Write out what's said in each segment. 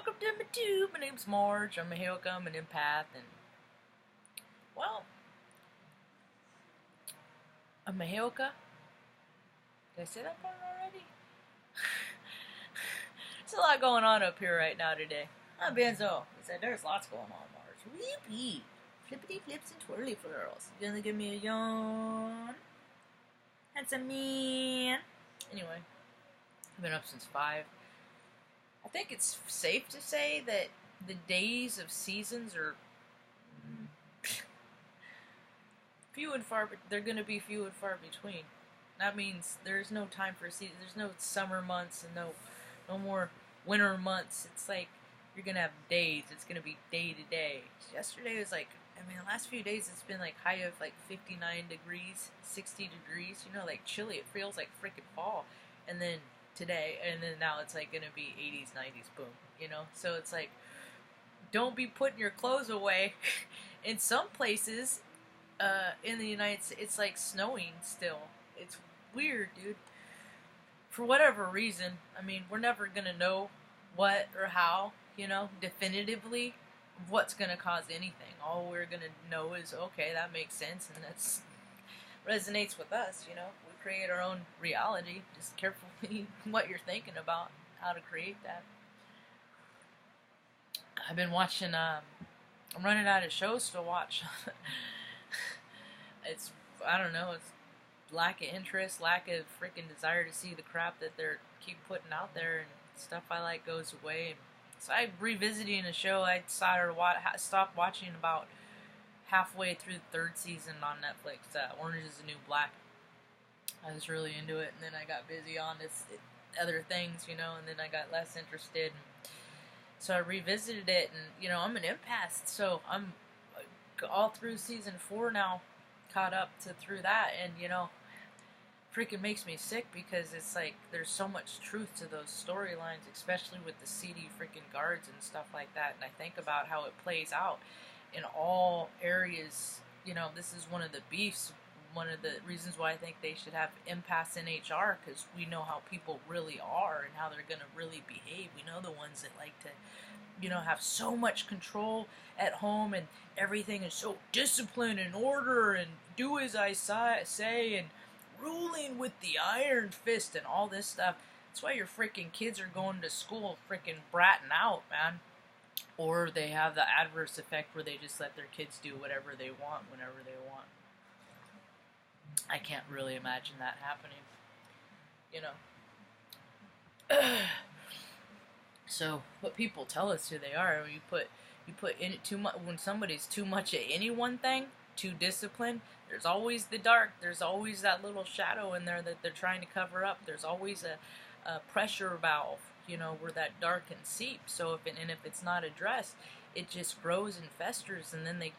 welcome to my tube. My name's Marge. I'm a Hilka. I'm an empath, and well, I'm a Hilka. Did I say that part already? There's a lot going on up here right now today. I'm Benzo. He said there's lots going on, Marge. Weepy, flippity flips and twirly flirls. You gonna give me a yawn? That's a man. Anyway, I've been up since 5. I think it's safe to say that the days of seasons are few and far, but they're going to be few and far between. That means there's no time for a season. There's no summer months and no more winter months. It's like you're going to have days. It's going to be day to day. Yesterday was like, the last few days it's been like high of like 59 degrees, 60 degrees, like chilly. It feels like freaking fall. And then today, and then now it's like gonna be 80s, 90s, boom, so it's like, don't be putting your clothes away. In some places in the United States, it's like snowing still. It's weird, dude, for whatever reason. We're never gonna know what or how, definitively what's gonna cause anything. All we're gonna know is, okay, that makes sense, and that's resonates with us. We create our own reality. Just carefully what you're thinking about, how to create that. I've been watching, I'm running out of shows to watch. I don't know, it's lack of interest, lack of freaking desire to see the crap that they're keep putting out there, and stuff I like goes away. So I'm revisiting a show I stopped watching about halfway through the 3rd season on Netflix, Orange is the New Black. I was really into it, and then I got busy on other things, and then I got less interested. So I revisited it, and, I'm an empath, so I'm all through season 4 now, caught up through that, and, freaking makes me sick, because it's like, there's so much truth to those storylines, especially with the seedy freaking guards and stuff like that, and I think about how it plays out in all areas. This is one of the beefs. One of the reasons why I think they should have empaths in HR, because we know how people really are and how they're going to really behave. We know the ones that like to, have so much control at home, and everything is so disciplined and order, and do as I say, and ruling with the iron fist and all this stuff. That's why your freaking kids are going to school freaking bratting out, man. Or they have the adverse effect where they just let their kids do whatever they want whenever they want. I can't really imagine that happening, So what people tell us who they are, you put in it too much. When somebody's too much at any one thing, too disciplined, there's always the dark. There's always that little shadow in there that they're trying to cover up. There's always a pressure valve, where that dark can seep. So if it's not addressed, it just grows and festers, and then they,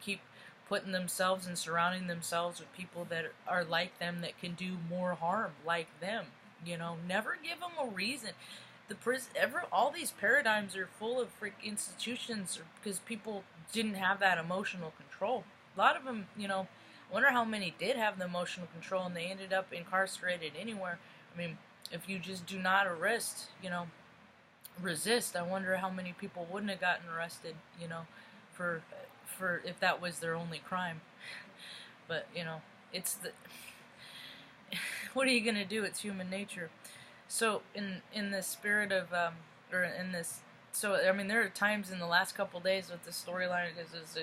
keep putting themselves and surrounding themselves with people that are like them, that can do more harm like them. Never give them a reason. All these paradigms are full of institutions, because people didn't have that emotional control. A lot of them, I wonder how many did have the emotional control and they ended up incarcerated anywhere. If you just do not resist, I wonder how many people wouldn't have gotten arrested, for if that was their only crime. But, it's what are you going to do? It's human nature. So, in the spirit of, there are times in the last couple days with the storyline, because there's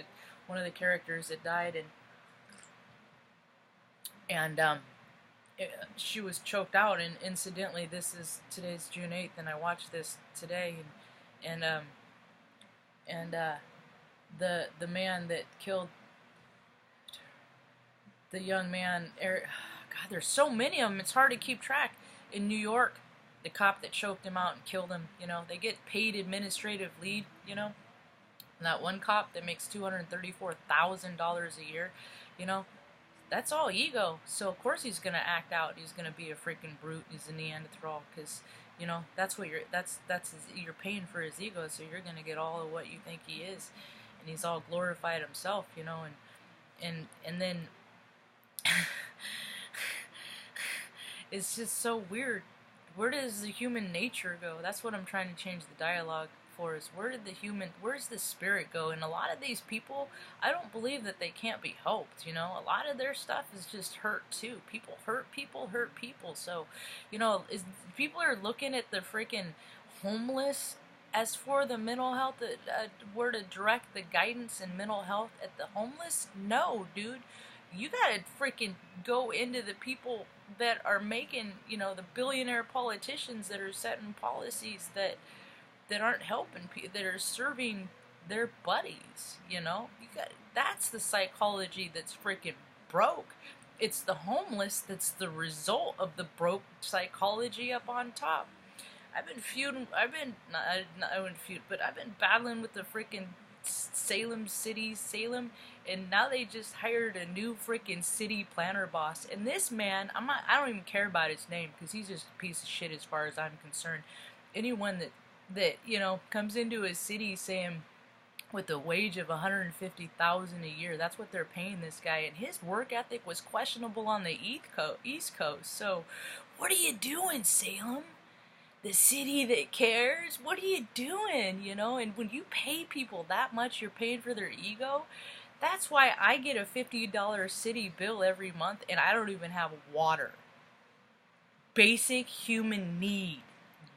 one of the characters that died, and she was choked out, and incidentally, today's June 8th, and I watched this today, and the man that killed the young man, Eric, God, there's so many of them, it's hard to keep track. In New York, the cop that choked him out and killed him, they get paid administrative leave, and that one cop that makes $234,000 a year, that's all ego. So of course he's gonna act out. He's gonna be a freaking brute. He's a Neanderthal, because that's what you're paying for his ego. So you're gonna get all of what you think he is, and he's all glorified himself, and then it's just so weird. Where does the human nature go? That's what I'm trying to change the dialogue for is where's the spirit go? And a lot of these people, I don't believe that they can't be helped, you know? A lot of their stuff is just hurt too. People hurt people. So, you know, people are looking at the freaking homeless as for the mental health, where to direct the guidance in mental health at the homeless? No, dude. You gotta freaking go into the people that are making, you know, the billionaire politicians that are setting policies that aren't helping people, that are serving their buddies, you know? That's the psychology that's freaking broke. It's the homeless that's the result of the broke psychology up on top. I've been battling with the freaking Salem, and now they just hired a new freaking city planner boss. And this man, I don't even care about his name, because he's just a piece of shit as far as I'm concerned. Anyone that you know, comes into a city saying, with a wage of $150,000 a year, that's what they're paying this guy, and his work ethic was questionable on the East Coast. So, what are you doing, Salem? The city that cares? What are you doing, you know? And when you pay people that much, you're paying for their ego. That's why I get a $50 city bill every month, and I don't even have water. Basic human need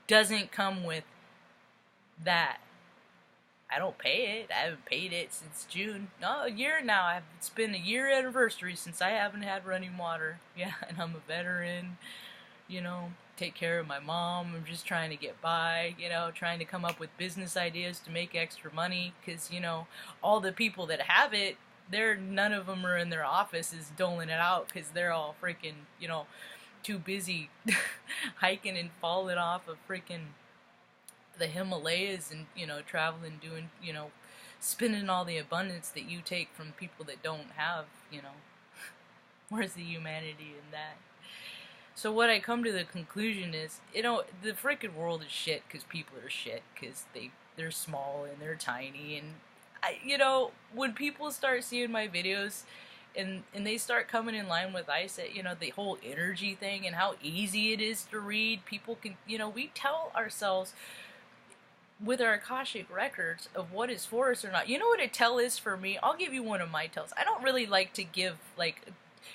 doesn't come with that. I don't pay it. I haven't paid it since June. No, a year now. It's been a year anniversary since I haven't had running water. Yeah, and I'm a veteran, you know. Take care of my mom. I'm just trying to get by, you know, trying to come up with business ideas to make extra money, because, you know, all the people that have it, none of them are in their offices doling it out, because they're all freaking, you know, too busy hiking and falling off of freaking the Himalayas and, you know, traveling, doing, you know, spending all the abundance that you take from people that don't have, you know. Where's the humanity in that? So what I come to the conclusion is, you know, the freaking world is shit because people are shit, because they're small and they're tiny. And, you know, when people start seeing my videos and they start coming in line with you know, the whole energy thing and how easy it is to read, people can, you know, we tell ourselves with our Akashic records of what is for us or not. You know what a tell is for me? I'll give you one of my tells. I don't really like to give, like,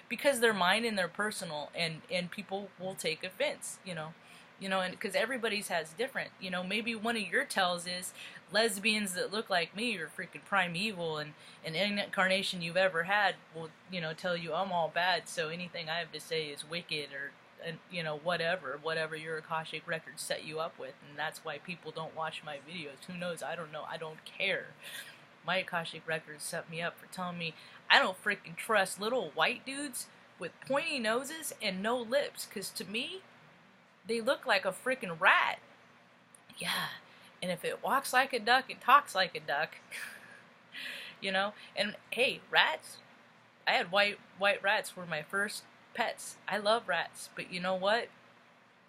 because they're mine and they're personal, and people will take offense, you know, and because everybody's has different, you know, maybe one of your tells is lesbians that look like me are freaking primeval, and any incarnation you've ever had will, you know, tell you I'm all bad, so anything I have to say is wicked, or, you know, whatever your Akashic records set you up with, and that's why people don't watch my videos. Who knows? I don't know. I don't care. My Akashic records set me up for telling me I don't freaking trust little white dudes with pointy noses and no lips, because to me, they look like a freaking rat. Yeah, and if it walks like a duck, it talks like a duck. You know, and hey, rats, I had white rats were my first pets. I love rats, but you know what?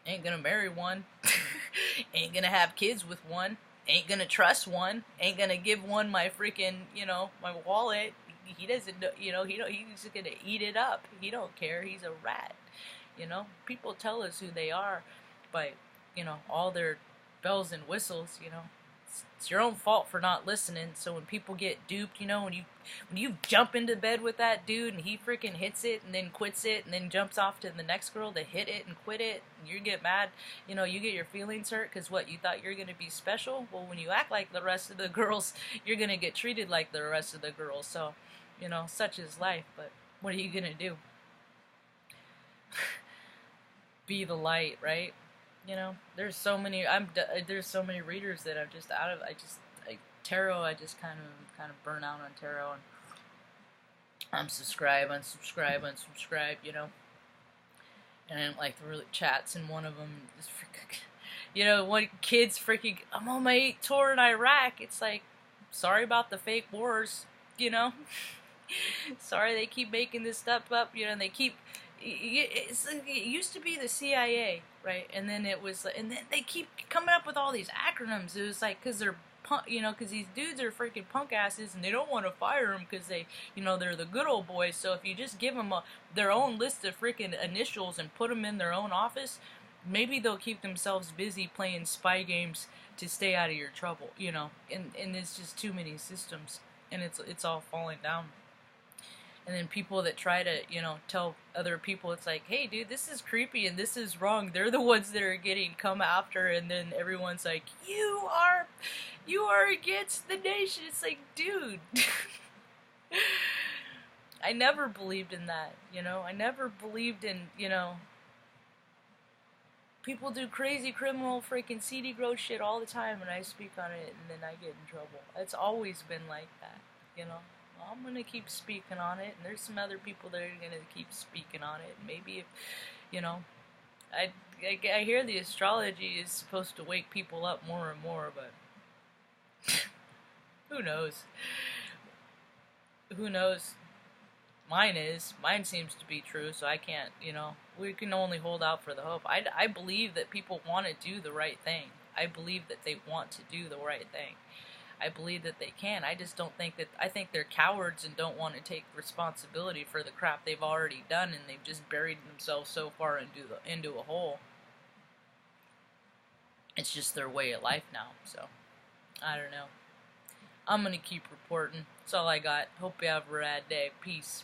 Ain't gonna marry one. Ain't gonna have kids with one. Ain't gonna trust one. Ain't gonna give one my freaking, you know, my wallet. He doesn't, you know, he's gonna eat it up. He don't care. He's a rat. You know, people tell us who they are by, you know, all their bells and whistles. You know, it's your own fault for not listening. So when people get duped, you know, when you jump into bed with that dude and he freaking hits it and then quits it and then jumps off to the next girl to hit it and quit it, and you get mad, you know, you get your feelings hurt because what, you thought you're gonna be special? Well, when you act like the rest of the girls, you're gonna get treated like the rest of the girls. So, you know, such is life, but what are you gonna do? Be the light, right? You know, there's so many readers that I'm just out of. Tarot, I just kind of burn out on tarot, and unsubscribe, you know. And I don't like the really chats, and one of them is freaking, you know, one kid's freaking, I'm on my 8th tour in Iraq. It's like, sorry about the fake wars, you know. Sorry they keep making this stuff up, you know, and they keep, it used to be the CIA, right, and then they keep coming up with all these acronyms. It was like, because they're punk, you know, because these dudes are freaking punk asses, and they don't want to fire them because they, you know, they're the good old boys. So if you just give them their own list of freaking initials and put them in their own office, maybe they'll keep themselves busy playing spy games to stay out of your trouble, you know. And it's just too many systems, and it's all falling down. And then people that try to, you know, tell other people, it's like, hey, dude, this is creepy and this is wrong. They're the ones that are getting come after, and then everyone's like, you are against the nation. It's like, dude. I never believed in that, you know. I never believed in, you know, people do crazy criminal freaking CD growth shit all the time, and I speak on it, and then I get in trouble. It's always been like that, you know. Well, I'm gonna keep speaking on it, and there's some other people that are gonna keep speaking on it. Maybe if, you know, I hear the astrology is supposed to wake people up more and more, but who knows? Who knows? Mine seems to be true, so I can't, you know, we can only hold out for the hope. I believe that people want to do the right thing. I believe that they want to do the right thing. I believe that they can. I just don't think that, I think they're cowards and don't want to take responsibility for the crap they've already done, and they've just buried themselves so far into a hole. It's just their way of life now, so I don't know. I'm gonna keep reporting. That's all I got. Hope you have a rad day. Peace.